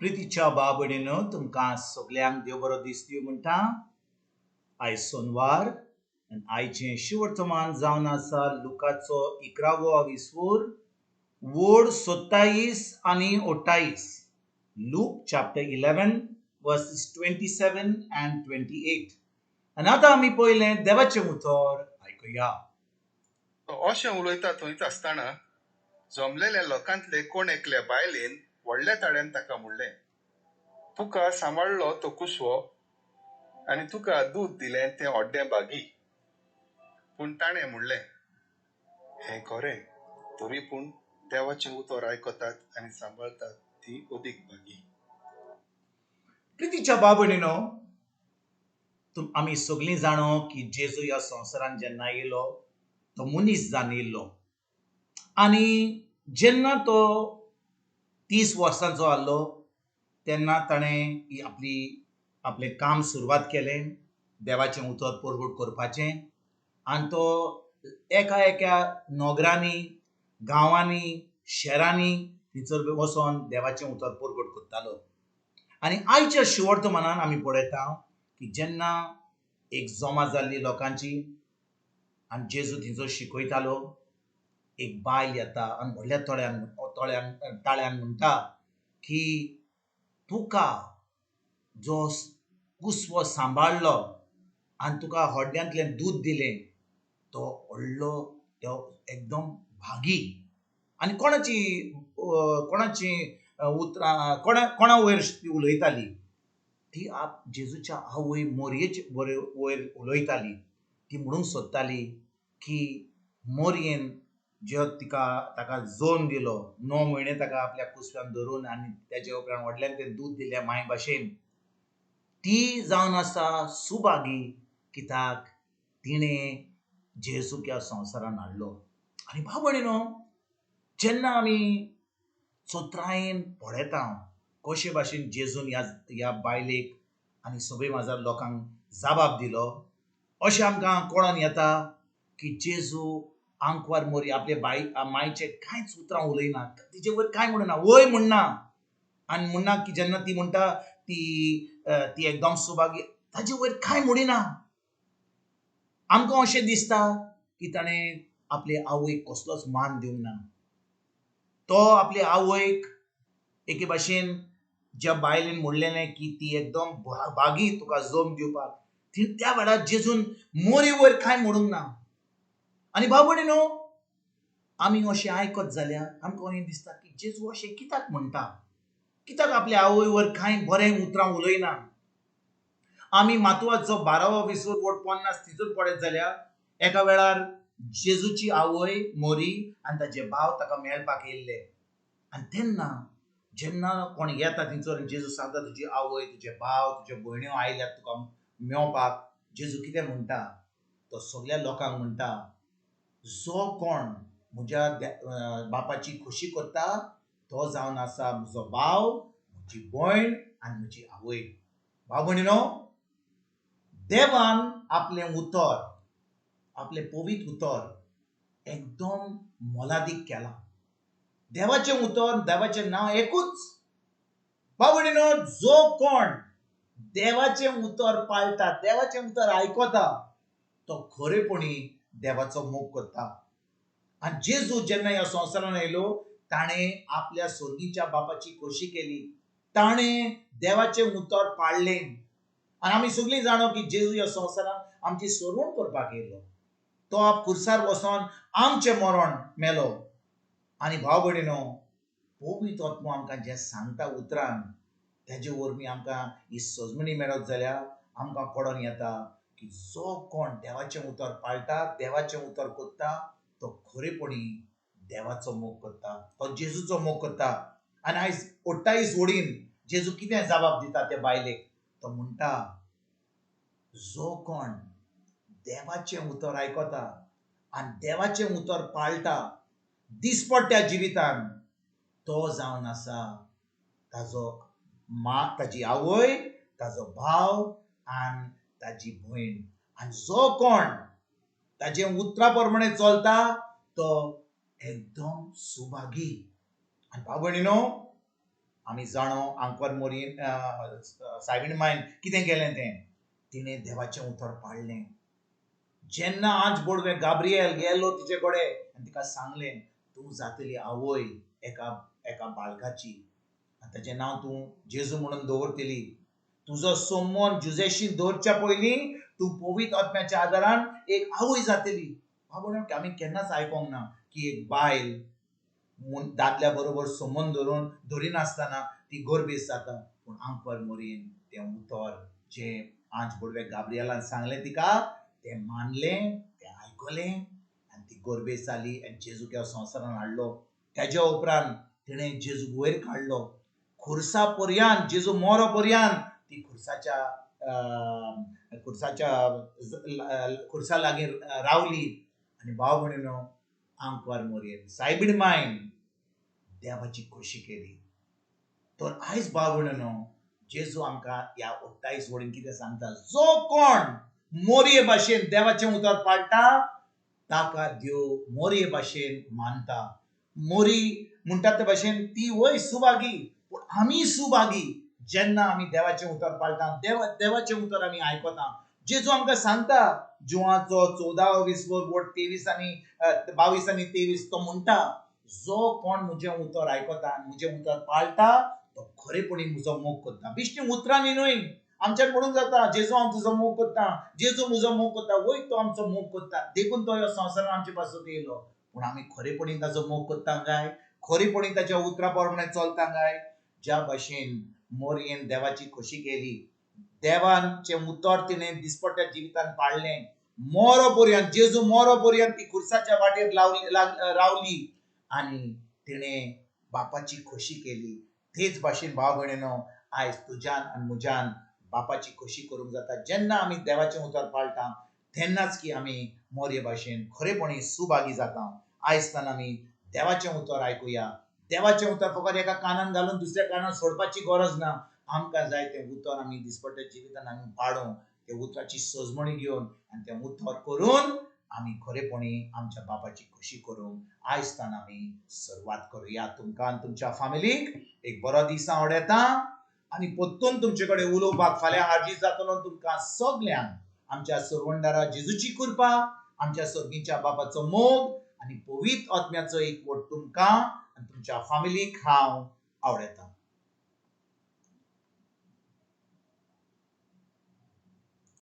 प्रितीच्या बाबडीनो तुमकां सगल्यांक देव बरो दीस दिवं म्हणटा. आयज सोनवार आनी आयचें शिवर्तमान जावन आसा लुकाचो 11वो विसवूर वोड 27 आनी 28. Look chapter 11 verses 27 and 28. आनी आतां आमी पयलें देवाचें उतर आयकुया. अशें उलयता थंयच आसतना जमलेल्या लोकांतले कोण एकल्या बायलेन व्हडल्या ताळ्यान ताका म्हणलें, तुका सांबाळलो तो कुसवो आनी तुका दूद दिलें तें ओड्डें बागी. पूण ताणें म्हणलें, हें खरें, तरी पूण देवाचें उतर आयकतात आनी सांबाळतात ती अदीक बागी. प्रितीच्या बाबडीनो आमी सगळीं जाणो की जेजू ह्या संवसारान जेन्ना येयलो तो मनीस जावन येयल्लो आनी जेन्ना तो 30 वर्सांचो आहलो तेन्ना ताणें आपलें काम सुरवात केलें देवाचें उतर परगट करपाचें. आनी तो एका नोगरांनी गांवांनी शहरांनी थंयसर वचोन देवाचें उतर परगट करतालो. आनी आयच्या शिवर्तमानान आमी पळयता की जेन्ना एक जमा जाल्ली लोकांची आनी जेजू थंयसर शिकयतालो, एक बायल येता आनी व्हडल्या ताळ्यान म्हणटा की तुका जो कुसवो सांबाळलो आनी तुका होड्ड्यांतलें दूद दिलें तो व्हडलो तो एकदम भागी. आनी कोणाची उतरां कोणा वयर ती उलयताली, ती जेजूच्या आवय मोरयेचे वयर उलयताली. ती म्हणूंक सोदताली की मोरयेन जो ताका जोन दिलो, 9 म्हयने ताका आपल्या कुसव्यान धरून आनी तेजे उपरांत व्हडल्यान तें दूद दिलें मांय भाशेन, ती जावन आसा सुभागी कित्याक तिणें जेजूक ह्या संवसारान हाडलो. आनी भाव भयणीनो, जेन्ना आमी चोत्रायेन पळयता कशे भाशेन जेजून ह्या बायलेक आनी सगळे माझ्या लोकांक जबाब दिलो, अशें आमकां कळोन येता की जेजू आंकवार मोरी आपले मायचे कांयच उतरां उलयना, तिचे वयर कांय म्हणना, वय म्हणना. आनी म्हणना की जेन्ना ती म्हणटा ती एकदम सुभागी, ताजे वयर कांय म्हणिना. आमकां अशें दिसता की ताणें आपले आवयक कसलोच मान दिवंक ना. तो आपले आवयक एके भाशेन ज्या बायलेन म्हणलेलें की ती एकदम बागी तुका जोम दिवपाक, त्या वेळार जेजून मोरी वयर कांय म्हणूंक ना. आनी भाव भयणीनो, आमी अशें आयकत जाल्यार आमकां अशें दिसता की जेजू अशें कित्याक म्हणटा, कित्याक आपल्या आवय वयर कांय बरें उतरां उलयना. आमी मातवाचो 12वो विसवूर वोड 50 थंयसर पळयत जाल्यार एका वेळार जेजूची आवय मोरी आनी ताचे भाव ताका मेळपाक येयल्ले. आनी तेन्ना जेन्ना कोण येता थंयसर जेजू सांगता तुजी आवय, तुजे भाव, तुज्यो भयण्यो आयल्यात तुका मेळपाक, जेजू कितें म्हणटा, तो सगळ्या लोकांक म्हणटा, जो कोण म्हज्या बापाची खोशी करता तो जावन आसा म्हजो भाव, म्हजी भयण आनी म्हजी आवय. भाव भयणीनो, देवान आपलें उतर, आपलें पवित्र उतर एकदम मोलादीक केलां. देवाचें उतर, देवाचें नांव एकूच. भाव भयणीनो, जो कोण देवाचें उतर पाळटा, देवाचें उतर आयकता, तो खरेपणी देवाचो मोग करता. आनी जेजू जेन्ना ह्या संवसारान येयलो, ताणें आपल्या स्वर्गीच्या बापाची खोशी केली, ताणें देवाचें उतर पाळलें. आनी आमी सगळीं जाणो की जेजू ह्या संवसारान आमची सोडवण करपाक येयलो. तो खुर्सार वचोन आमचें मरण मेलो. आनी भाव भयणीनो, पवित्र आत्मा आमकां जें सांगता उतरान, तेजे वरवीं आमकां ही सजमणी मेळत जाल्यार आमकां कळोन येता की जो कोण देवाचें उतर पाळटा, देवाचें उतर करता, तो खरेपणी देवाचो मोग करता, तो जेजूचो मोग करता. आनी आयज 28 वडीन जेजू कितें जबाब दिता त्या बायलेक, तो म्हणटा, जो कोण देवाचें उतर आयकता आनी देवाचें उतर पाळटा दिसपट्ट्या जिवितान, तो जावन आसा ताजी आवय, ताजो भाव आनी ताजी भयण. आनी जो कोण ताजे उतरा प्रमाणे चलता तो एकदम सुभागी. आनी भाव भयणीनो, आमी जाणो आंकवार मोरयेन सायबीण मायन कितें केलें तें तिणें देवाचें उतर पाळलें. जेन्ना आज बोडवे गाब्रिएल गेलो तिचे कडेन आनी तिका सांगलें तूं जातली आवय एका एका बाळकाची, आनी ताचें नांव तूं जेजू म्हणून दवरतली. तुजो सोमोन जुजेशी दवरच्या पयलीं तूं पवित्र आत्म्याच्या आदारान एक आवय जातली. आमी केन्नाच आयकोंक ना की एक बायल दादल्या बरोबर सोमोन धरिनासतना ती गर्भेस जाता. पूण आंकवार मोरयेन तें उतर जें आज बोडवे गाब्रिएलान सांगलें तिका तें मानलें, तें आयकलें आनी ती गर्भेस जाली आनी जेजूक ह्या संवसारान हाडलो. तेज्या उपरांत तिणें जेजूक वयर काडलो. खुर्सा पर्यंत जेजू मोरो पर्यंत ती खुर्सा लागीं रावली. आनी भाव भयणीनो, आंकवार मोरयेन सायबीण मायन देवाची खोशी केली. तर आयज भाव भयणीनो, जेजू आमकां ह्या ओट्टायीस वडीन कितें सांगता, जो कोण मोरये भाशेन देवाचें उतर पाळटा ताका देव मोरये भाशेन मानता. मोरी म्हणटा ते भाशेन ती वय सुभागी, पूण आमी सुभागी जेन्ना आमी देवाचें उतर पाळटा, देवाचें उतर आमी आयकता. जेजू आमकां सांगता जुवाचो 14:23 आनी 22 आनी 23 तो म्हणटा, जो कोण म्हजें उतर आयकता आनी म्हजें उतर पाळटा तो खरेपणी म्हजो मोग करता. बिश्टी उतरांनी न्हय, आमच्यान म्हणून जाता जेजू हांव तुजो मोग करता, जेजू म्हजो मोग करता. वय तो आमचो मोग करता, देखून तो ह्या संवसारान आमचे पासत येयलो. पूण आमी खरेपणी ताचो मोग करता काय? खरेपणी ताच्या उतरा प्रमाणे चलता काय? ज्या भाशेन मोरयेन देवाची खोशी केली, देवाचें उतर तिणें दिसपट्ट्या जिवितान पाळलें, मोरो पर्यंत जेजू मोरो पर्यंत ती खुर्साच्या वाटेर रावली आनी तिणें बापाची खोशी केली. तेच भाशेन भाव भयणीनो, आयज तुज्यान आनी म्हज्यान बापाची खोशी करूंक जाता. जेन्ना आमी देवाचें उतर पाळटा तेन्नाच की आमी मोरये भाशेन खरेपणी सुभागी जाता. आयजतान आमी देवाचें उतर आयकुया. देवाचें उतर फकत एका कानान घालून दुसऱ्या कानान सोडपाची गरज ना. आमकां जाय तें उतर आमी दिसपट्ट्या जिवितान आमी पाळूं, ते उतराची सजमणी घेवन आनी तें उतर करून आमी खरेपणी आमच्या बापाची खोशी करूंक आयजतान आमी सुरवात करुया. तुमकां आनी तुमच्या फॅमिलीक एक बरो दीस हांव येता आनी परतून तुमचे कडेन उलोवपाक फाल्यां हाजीर जातलो. तुमकां सगल्यांक आमच्या सर्वंडारा जेजूची कृपा, आमच्या सर्गीच्या बापाचो मोग आनी पवित्र आत्म्याचो एकवट तुमकां आनी तुमच्या फॅमिलीक हांव आवडटा.